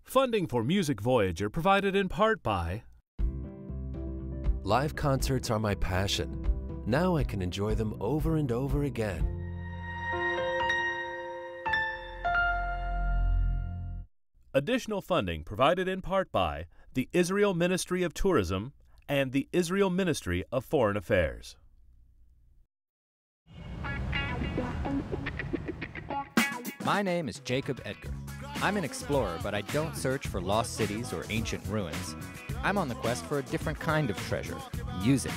Funding for Music Voyager provided in part by... Live concerts are my passion. Now I can enjoy them over and over again. Additional funding provided in part by the Israel Ministry of Tourism and the Israel Ministry of Foreign Affairs. My name is Jacob Edgar. I'm an explorer, but I don't search for lost cities or ancient ruins. I'm on the quest for a different kind of treasure, music.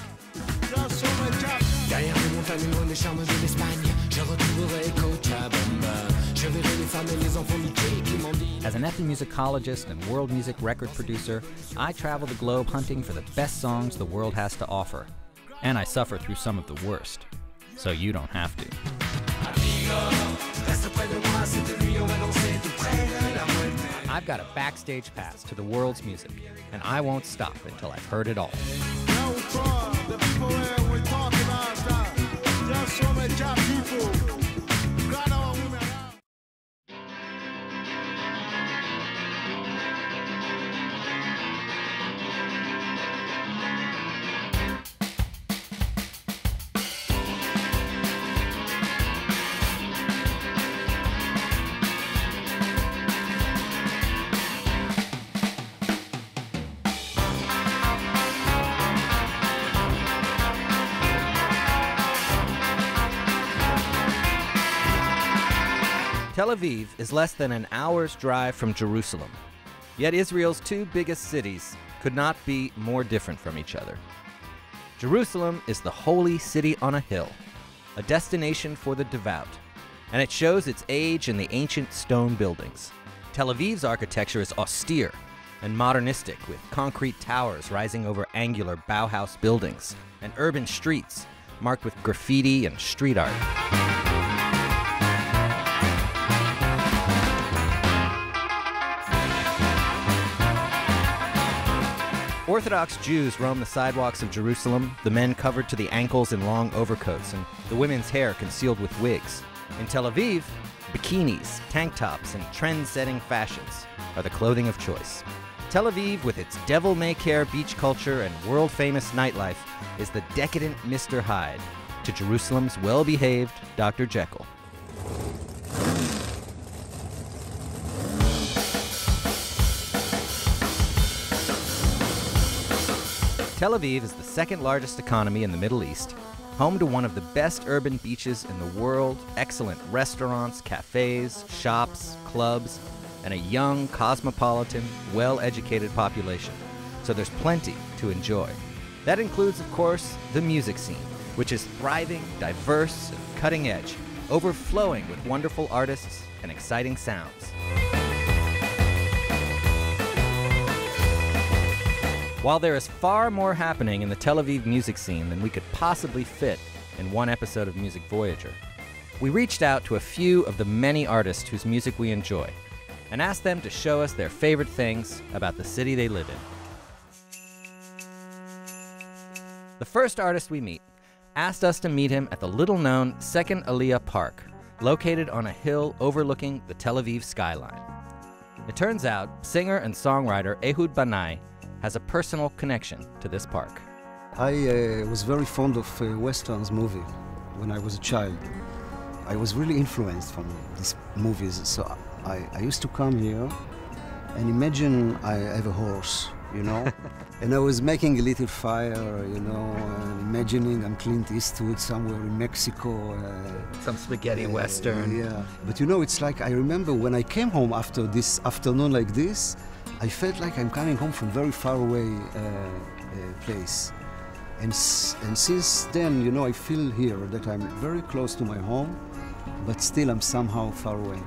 As an ethnomusicologist and world music record producer, I travel the globe hunting for the best songs the world has to offer. And I suffer through some of the worst, so you don't have to. I've got a backstage pass to the world's music, and I won't stop until I've heard it all. Tel Aviv is less than an hour's drive from Jerusalem. Yet Israel's two biggest cities could not be more different from each other. Jerusalem is the holy city on a hill, a destination for the devout, and it shows its age in the ancient stone buildings. Tel Aviv's architecture is austere and modernistic, with concrete towers rising over angular Bauhaus buildings and urban streets marked with graffiti and street art. Orthodox Jews roam the sidewalks of Jerusalem, the men covered to the ankles in long overcoats and the women's hair concealed with wigs. In Tel Aviv, bikinis, tank tops, and trend-setting fashions are the clothing of choice. Tel Aviv, with its devil-may-care beach culture and world-famous nightlife, is the decadent Mr. Hyde to Jerusalem's well-behaved Dr. Jekyll. Tel Aviv is the second largest economy in the Middle East, home to one of the best urban beaches in the world, excellent restaurants, cafes, shops, clubs, and a young, cosmopolitan, well-educated population. So there's plenty to enjoy. That includes, of course, the music scene, which is thriving, diverse, and cutting edge, overflowing with wonderful artists and exciting sounds. While there is far more happening in the Tel Aviv music scene than we could possibly fit in one episode of Music Voyager, we reached out to a few of the many artists whose music we enjoy and asked them to show us their favorite things about the city they live in. The first artist we meet asked us to meet him at the little-known Second Aliyah Park, located on a hill overlooking the Tel Aviv skyline. It turns out singer and songwriter Ehud Banai has a personal connection to this park. I was very fond of Westerns movie when I was a child. I was really influenced from these movies, so I used to come here and imagine I have a horse, you know, and I was making a little fire, you know, and imagining I'm Clint Eastwood somewhere in Mexico. Some spaghetti western. Yeah, but you know, it's like I remember when I came home after this afternoon like this, I felt like I'm coming home from very far away place. And since then, you know, I feel here that I'm very close to my home, but still I'm somehow far away.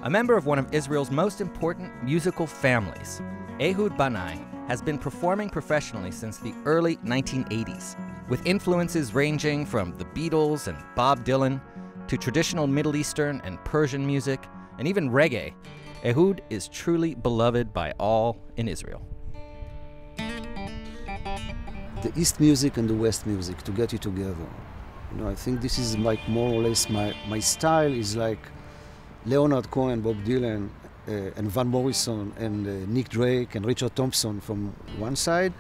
A member of one of Israel's most important musical families, Ehud Banai has been performing professionally since the early 1980s, with influences ranging from the Beatles and Bob Dylan to traditional Middle Eastern and Persian music, and even reggae. Ehud is truly beloved by all in Israel. The East music and the West music, to get it together. You know, I think this is like more or less my style is like Leonard Cohen, Bob Dylan, and Van Morrison, and Nick Drake, and Richard Thompson from one side,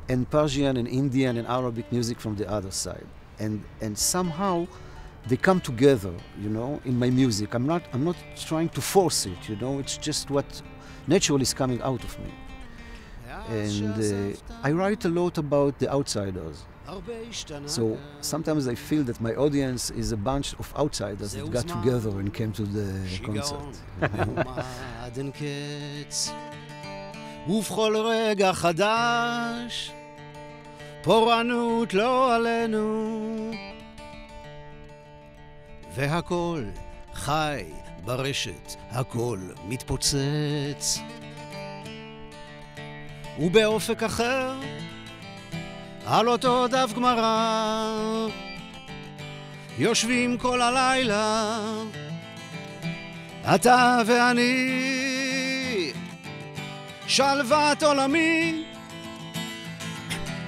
and Persian and Indian and Arabic music from the other side. And somehow they come together, you know, in my music. I'm not trying to force it, you know, it's just what naturally is coming out of me. And I write a lot about the outsiders. So sometimes I feel that my audience is a bunch of outsiders that got together and came to the concert. ובכל רגע חדש פורענות לא עלינו והכל חי ברשת, הכל מתפוצץ ובאופק אחר על אותו דף גמרא יושבים כל הלילה אתה ואני שלוות עולמי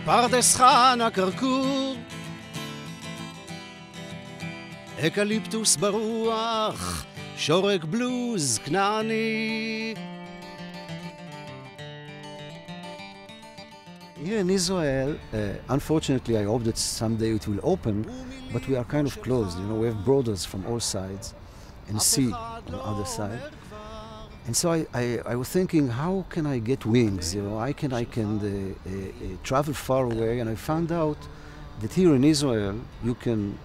פרדס חנה כרכור אקליפטוס ברוח שורק בלוז כנעני. Here in Israel, unfortunately, I hope that someday it will open, but we are kind of closed. You know, we have borders from all sides and sea on the other side. And so I was thinking, how can I get wings? You know, I can travel far away, and I found out that here in Israel you can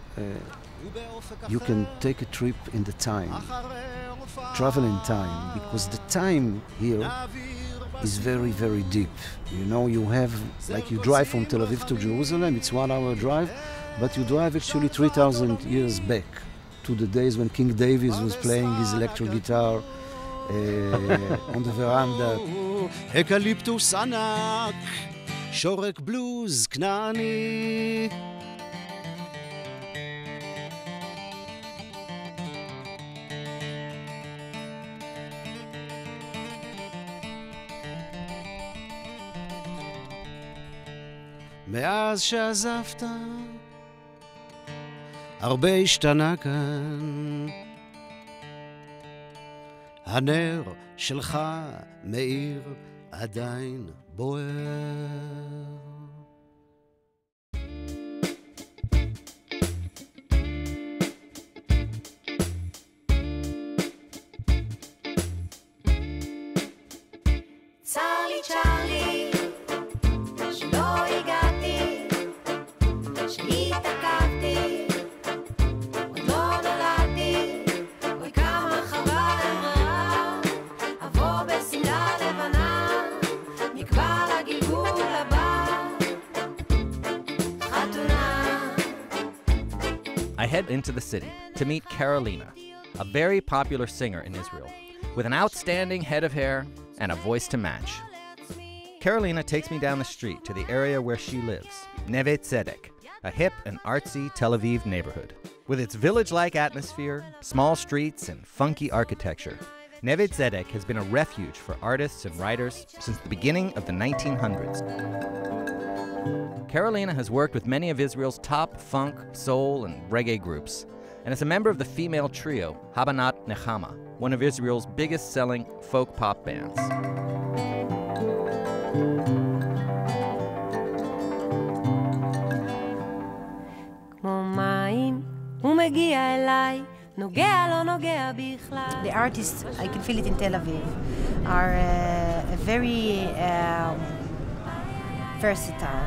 take a trip in the time, travel in time, because the time here is very, very deep. You know, you have, like you drive from Tel Aviv to Jerusalem, it's 1 hour drive, but you drive actually 3,000 years back to the days when King David was playing his electric guitar on the veranda. אקליפטוס ענק, שורק בלוז כנעני. מאז שעזבת, הרבה השתנה כאן. הנר שלך מאיר עדיין בוער. צ'רלי צ'רלי שלא הגעתי שהתעכבתי עוד לא נולדתי אוי כמה חבל רע אבוא בשמלה לבנה נקבע לגלגול הבא חתונה. I head into the city to meet Carolina, a very popular singer in Israel, with an outstanding head of hair and a voice to match. Carolina takes me down the street to the area where she lives, Neve Tzedek, a hip and artsy Tel Aviv neighborhood. With its village-like atmosphere, small streets, and funky architecture, Neve Tzedek has been a refuge for artists and writers since the beginning of the 1900s. Carolina has worked with many of Israel's top funk, soul, and reggae groups, and is a member of the female trio Habanat Nechama, one of Israel's biggest-selling folk pop bands. The artists, I can feel it in Tel Aviv, are very versatile.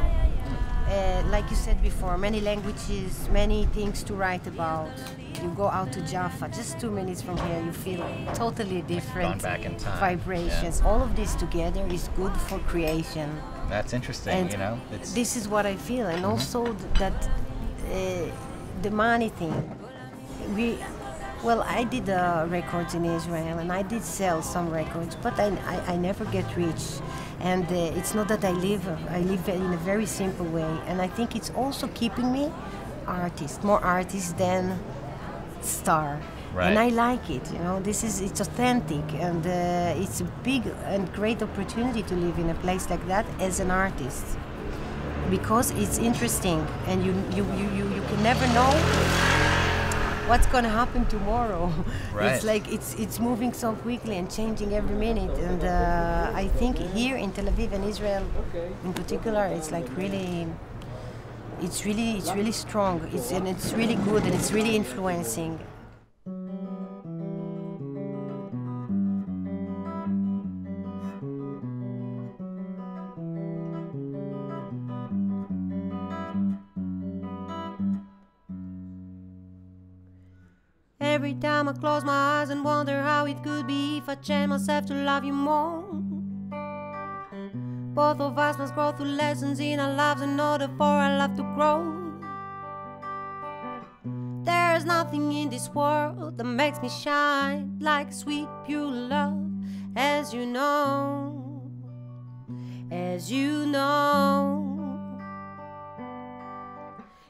Like you said before, many languages, many things to write about. You go out to Jaffa, just 2 minutes from here, you feel totally different Gone back in time. vibrations. Yeah. All of this together is good for creation. That's interesting, And you know? this is what I feel, and also that the money thing. I did records in Israel, and I did sell some records, but I never get rich. And it's not that I live in a very simple way, and I think it's also keeping me more artist than star. Right. And I like it, you know. It's authentic, and it's a big and great opportunity to live in a place like that as an artist, because it's interesting, and you can never know what's going to happen tomorrow. Right. It's like it's moving so quickly and changing every minute, and I think here in Tel Aviv and Israel in particular, it's like it's really strong. It's really good, and it's really influencing. Every time I close my eyes and wonder how it could be if I train myself to love you more. Both of us must grow through lessons in our lives in order for our love to grow. There's nothing in this world that makes me shine like sweet, pure love, as you know, as you know.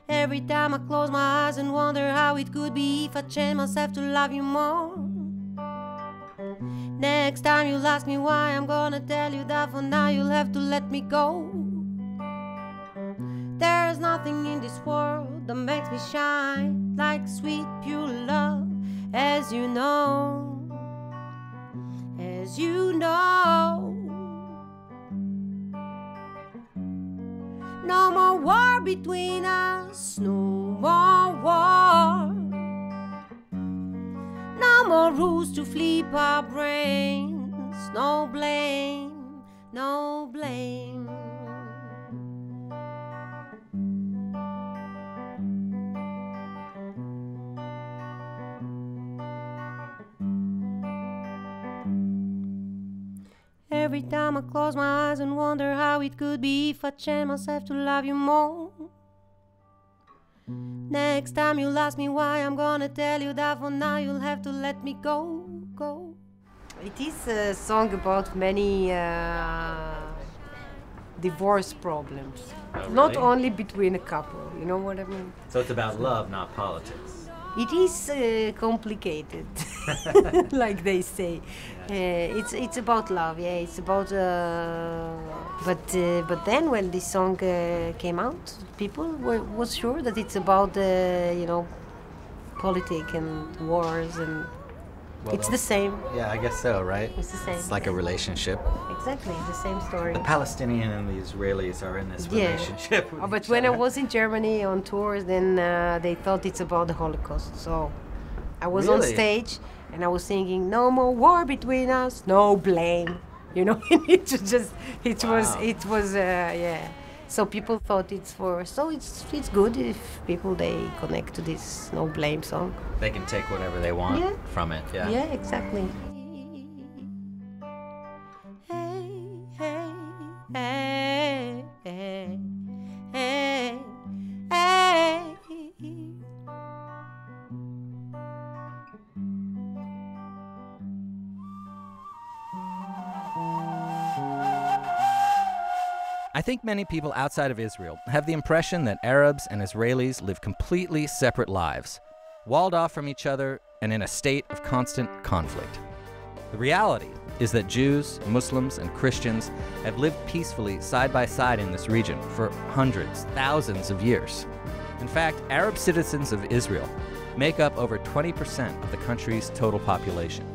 Every time I close my eyes and wonder how it could be if I train myself to love you more. Next time you'll ask me why, I'm gonna tell you that for now you'll have to let me go. There's nothing in this world that makes me shine like sweet, pure love, as you know, as you know. No more war between us, no more war. No more rules to flip our brains, no blame, no blame. Every time I close my eyes and wonder how it could be if I train myself to love you more. Next time you'll ask me why, I'm gonna tell you that for now you'll have to let me go, go. It is a song about many divorce problems. Oh, really? Not only between a couple, you know what I mean? So it's about love, not politics. It is complicated, like they say. It's about love, yeah. It's about, but then when this song came out, people was sure that it's about politics and wars, and it's the same. Yeah, I guess so, right? It's the same. It's like a relationship. Exactly, the same story. The Palestinian and the Israelis are in this relationship. with But each when I other. was in Germany on tours, then they thought it's about the Holocaust. So I was on Really? stage and I was singing, "No more war between us, no blame." You know, it was yeah. So people thought so it's good if people they connect to this no blame song. They can take whatever they want Yeah. from it, yeah. Yeah, exactly. Hey, hey, hey, hey, hey, hey. I think many people outside of Israel have the impression that Arabs and Israelis live completely separate lives, walled off from each other and in a state of constant conflict. The reality is that Jews, Muslims, and Christians have lived peacefully side by side in this region for hundreds, thousands of years. In fact, Arab citizens of Israel make up over 20% of the country's total population.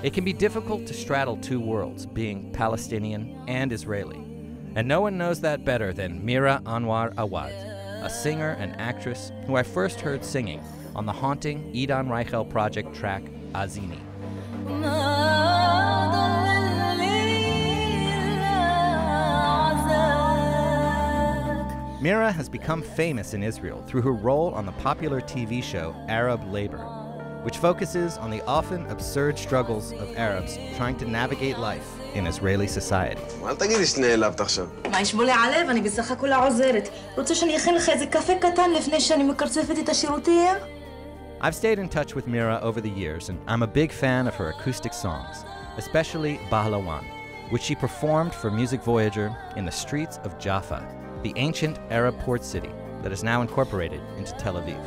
It can be difficult to straddle two worlds, being Palestinian and Israeli. And no one knows that better than Mira Anwar Awad, a singer and actress who I first heard singing on the haunting Idan Reichel project track Azini. Mira has become famous in Israel through her role on the popular TV show Arab Labor, which focuses on the often absurd struggles of Arabs trying to navigate life in Israeli society. אל תגידי שנעלבת עכשיו. מה ישבו לי עליו? אני בסך הכל עוזרת. רוצה שאני אכין לך איזה קפה קטן לפני שאני מקרצפת את השירותים? I've stayed in touch with Mira over the years, and I'm a big fan of her acoustic songs, especially Bahlawan, which she performed for Music Voyager in the streets of Jaffa, the ancient Arab port city that is now incorporated into Tel Aviv.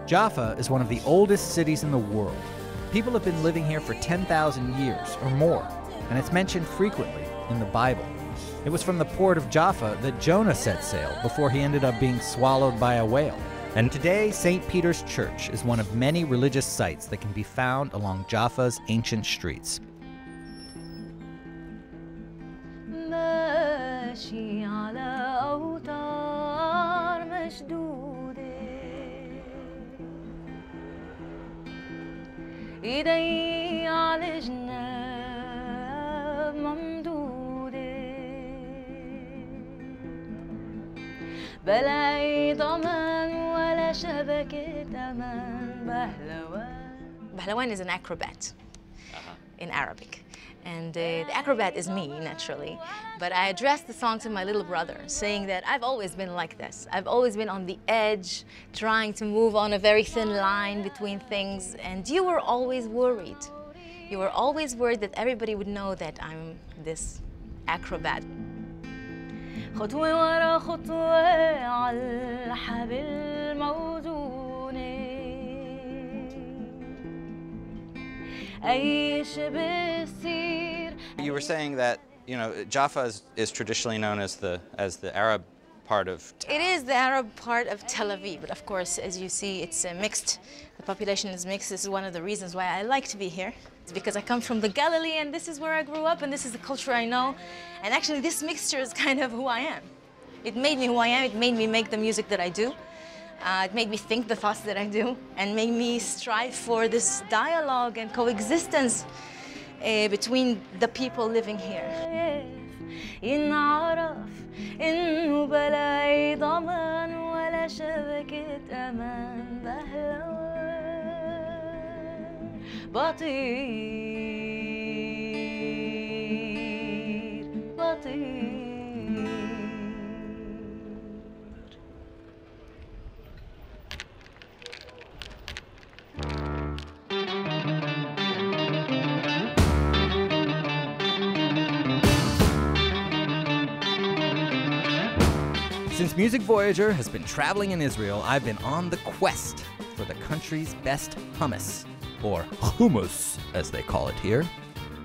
Jaffa is one of the oldest cities in the world. People have been living here for 10,000 years or more, and it's mentioned frequently in the Bible. It was from the port of Jaffa that Jonah set sail before he ended up being swallowed by a whale. And today, St. Peter's Church is one of many religious sites that can be found along Jaffa's ancient streets. إيدي على جناب ممدودة بلا أي ضمان ولا شبكة أمان بهلوان. Bahlawan is an acrobat in Arabic. And the acrobat is me, naturally. But I addressed the song to my little brother, saying that I've always been like this. I've always been on the edge, trying to move on a very thin line between things. And you were always worried. You were always worried that everybody would know that I'm this acrobat. خطوة ورا خطوة على الحبل موزونة You were saying that, Jaffa is traditionally known as the Arab part of town. It is the Arab part of Tel Aviv, but of course, as you see, it's mixed. The population is mixed. This is one of the reasons why I like to be here. It's because I come from the Galilee, and this is where I grew up, and this is the culture I know. And actually, this mixture is kind of who I am. It made me who I am. It made me make the music that I do. It made me think the thoughts that I do, and made me strive for this dialogue and coexistence between the people living here. Since Music Voyager has been traveling in Israel, I've been on the quest for the country's best hummus, or hummus as they call it here.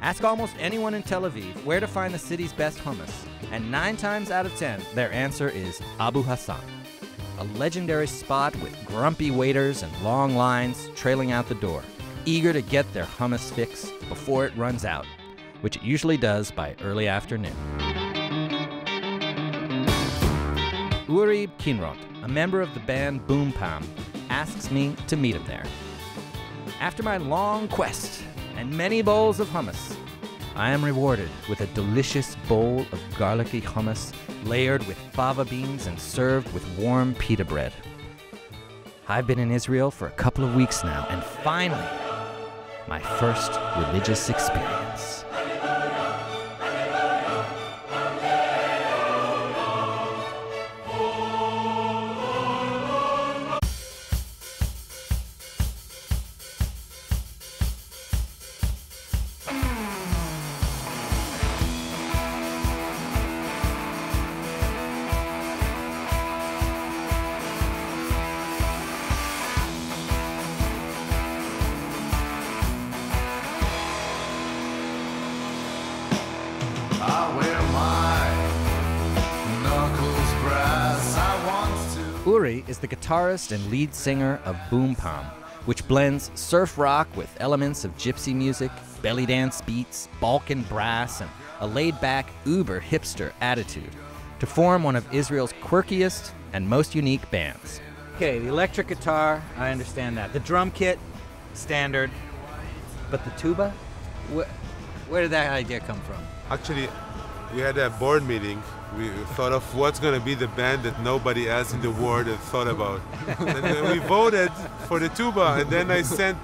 Ask almost anyone in Tel Aviv where to find the city's best hummus, and 9 times out of 10, their answer is Abu Hassan, a legendary spot with grumpy waiters and long lines trailing out the door, eager to get their hummus fix before it runs out, which it usually does by early afternoon. Uri Kinrot, a member of the band Boom Pam, asks me to meet him there. After my long quest and many bowls of hummus, I am rewarded with a delicious bowl of garlicky hummus layered with fava beans and served with warm pita bread. I've been in Israel for a couple of weeks now, and finally, my first religious experience. Uri is the guitarist and lead singer of Boom Pom, which blends surf rock with elements of gypsy music, belly dance beats, Balkan brass, and a laid-back, uber-hipster attitude to form one of Israel's quirkiest and most unique bands. Okay, the electric guitar, I understand that. The drum kit, standard. But the tuba? Where did that idea come from? Actually, we had a board meeting. We thought of what's going to be the band that nobody else in the world had thought about. And then we voted for the tuba, and then they sent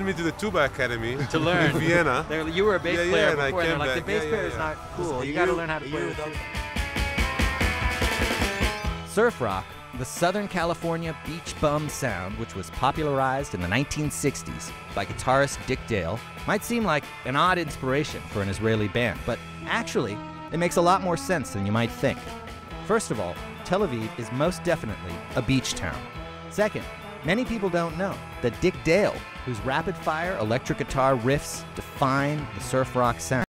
me to the Tuba Academy to learn in Vienna. You were a bass player and before, I came like, back. the bass player is not cool. You got to learn how to play the tuba. Surf rock, the Southern California beach bum sound, which was popularized in the 1960s by guitarist Dick Dale, might seem like an odd inspiration for an Israeli band, but actually, it makes a lot more sense than you might think. First of all, Tel Aviv is most definitely a beach town. Second, many people don't know that Dick Dale, whose rapid-fire electric guitar riffs define the surf rock sound,